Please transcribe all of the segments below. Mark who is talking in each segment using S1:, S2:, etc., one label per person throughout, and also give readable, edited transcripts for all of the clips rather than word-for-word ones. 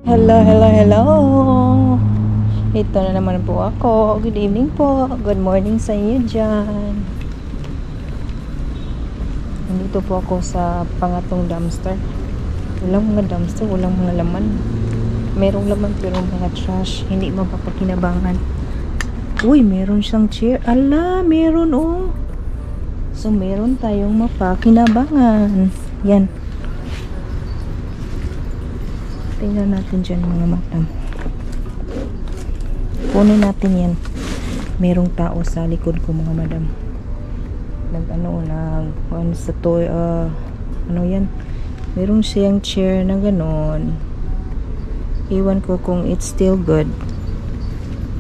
S1: Hello, hello, hello. Ito na naman po ako. Good evening po. Good morning sa inyo dyan. Nandito po ako sa pangatong dumpster. Walang mga dumpster, walang mga laman. Merong laman pero mga trash. Hindi mapapakinabangan. Uy, meron siyang chair. Ala, meron oh. So, meron tayong mapakinabangan. Yan. Tingnan natin dyan mga madam. Kunin natin yan. Merong tao sa likod ko mga madam. Sa toy, ano yan? Meron siyang chair na ganon. Iwan ko kung it's still good.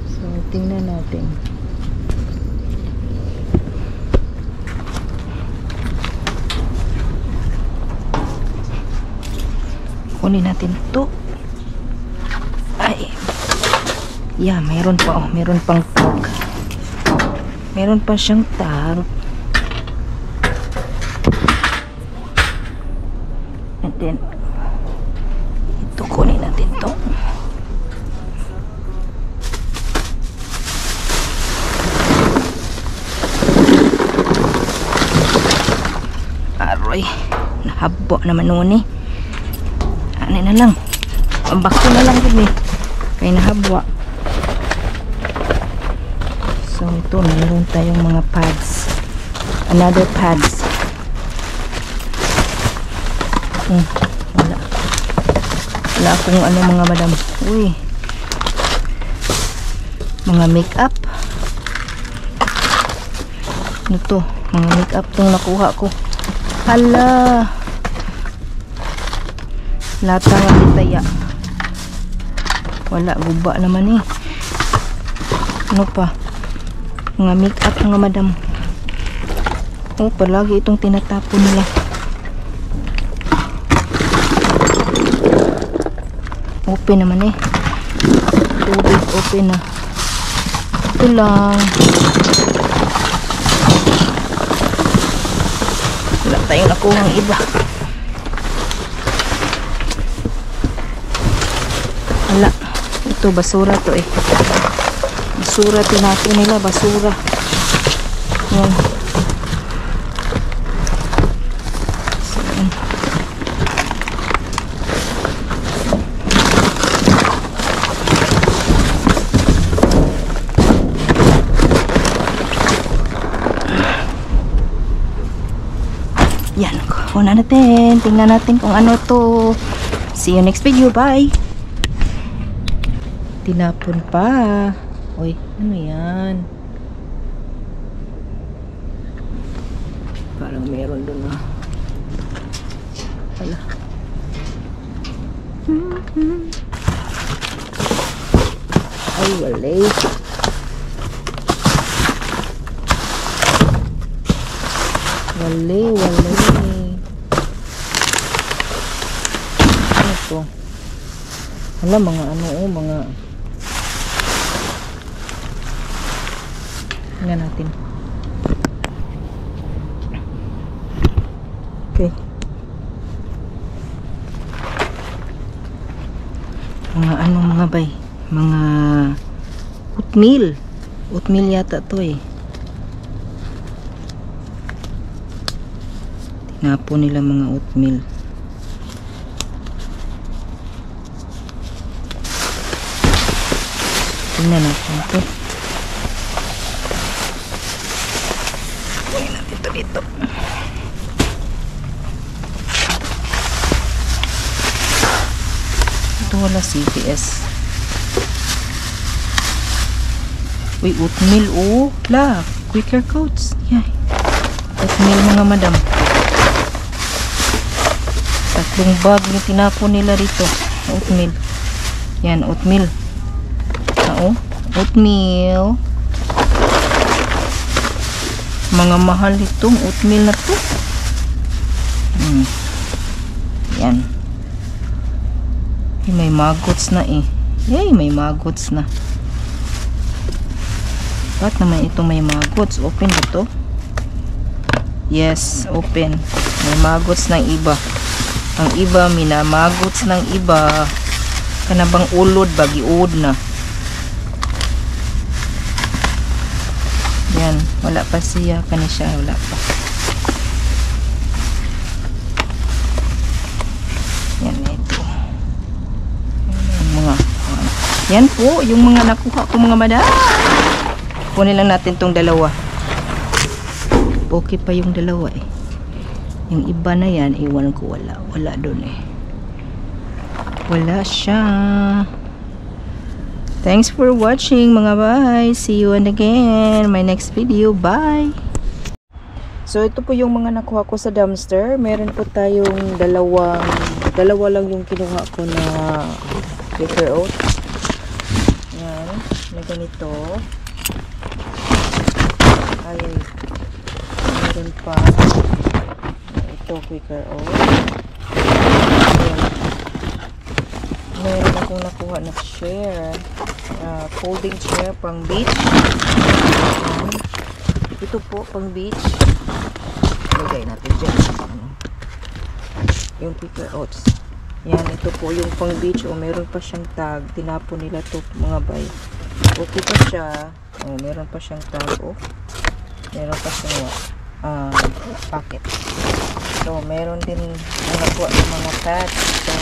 S1: So, tingnan natin. Kunin natin to. Ay. Yeah, mayroon pa oh. Meron pang tag. Meron pa siyang tag. And then, ito kunin natin to. Aroy. Nahabo naman nun eh. Ano na lang. Pambakto na lang din eh. Kaya nahabwa. So ito, mayroon tayong mga pads. Another pads. Wala. Wala akong ano mga madam. Uy. Mga makeup. Ano to? Mga makeup tong nakuha ko. Hala. Lata nga ditaya. Wala, guba naman eh. Ano pa? Mga make-up mga madam. Oh, palagi itong tinatapon nila. Open naman eh. Tubig, open na. Ito lang. Wala tayong nakuha ang iba. Wala. Ito, basura to eh. Basura, tinapon nila, basura. Yan. So, yan. Yan. Kuha natin. Tingnan natin kung ano to. See you next video. Bye! Tinapon pa. Uy, ano yan? Parang meron doon ah. Wala. Ay, wala. Wala. Ano to? Wala, mga ano oh, mga tingnan natin. Okay. Mga ano mga bay? Mga oatmeal. Oatmeal yata to eh. Tinapon nila mga oatmeal. Tingnan natin ito. Dito. Ito wala CPS. Uy, oatmeal oh. La, quicker coats. Yeah. Oatmeal mga madam. Tatlong bag yung tinapon nila rito. Oatmeal. Yan, oatmeal. Oo. Oatmeal. Mga mahal itong oatmeal na to. Yan. May maggots na eh. Yay, may maggots na. Bakit naman ito may maggots? Open ba to? Yes, open. May maggots ng iba. Ang iba, minamagots ng iba. Kanabang ulod, bagiud na. Yan, wala pa siya. Kani siya, wala pa. Yan, ito. Yan po, yung mga nakuha ko mga madam. Kunin lang natin tong dalawa. Okay pa yung dalawa eh. Yung iba na yan, iwan ko wala. Wala doon eh. Wala siya. Thanks for watching mga bye. See you again my next video. Bye. So ito po yung mga nakuha ko sa dumpster. Meron po tayong dalawa lang yung kinuha ko na bitter oat. Yan, na ganito. Ay, meron pa. Ito, quicker oat. Meron akong nakuha na chair. Folding chair pang beach. Ito po, pang beach. Lagay natin dyan. Yung quicker oats. Yan, ito po yung pang beach. O, meron pa siyang tag. Tinapon nila to mga bay. Okay pa siya. O, meron pa siyang tag. O, meron pa siyang packet. So, meron din nakuha ng mga pads. So,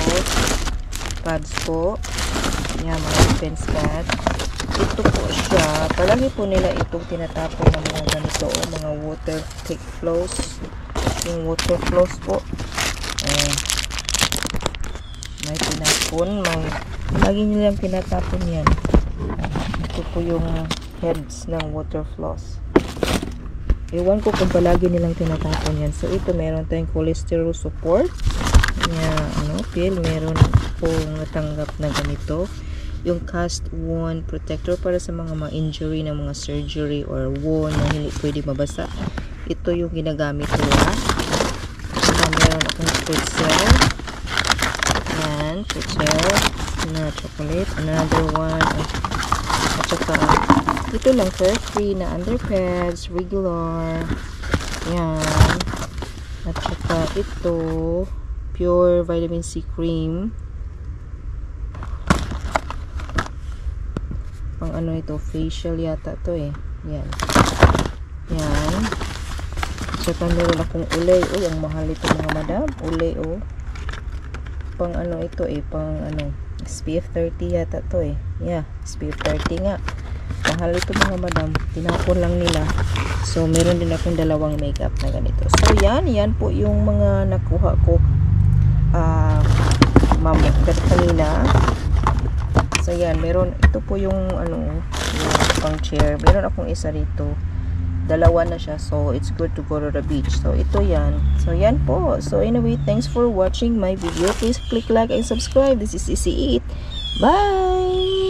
S1: pads po. Yan, mga defense pads. Ito po siya. Palagi po nila itong tinatapon ng mga ganito. O, mga water take flows. Yung water flows po. May tinapon. Lagi nilang tinatapon yan. Ito po yung heads ng water flows. Iwan ko kung palagi nilang tinatapon yan. So, ito meron tayong cholesterol support. Pill. Meron po natanggap na ganito. Yung cast wound protector para sa mga injury ng mga surgery or wound na hindi pwede mabasa. Ito yung ginagamit nila. Meron akong food cell. Yan, food cell. Na chocolate. Another one. At saka, ito lang free na underpads, regular. Yan. At saka ito, pure vitamin C cream. Pang ano ito, facial yata to eh. Yan. Yan. At saka meron akong ulay. Uy, ang mahal ito mga madam. Ulay oh. Pang ano ito eh, pang ano, SPF 30 yata to eh. Yeah, SPF 30 nga. Mahal ito mga madam. Tinapon lang nila. So, meron din akong dalawang makeup na ganito. So, yan po yung mga nakuha ko kanina. So, yan. Meron, ito po yung ano, yung pang chair. Meron akong isa dito. Dalawa na siya. So, it's good to go to the beach. So, ito yan. So, yan po. So, anyway, thanks for watching my video. Please click like and subscribe. This is Easy Eat. Bye!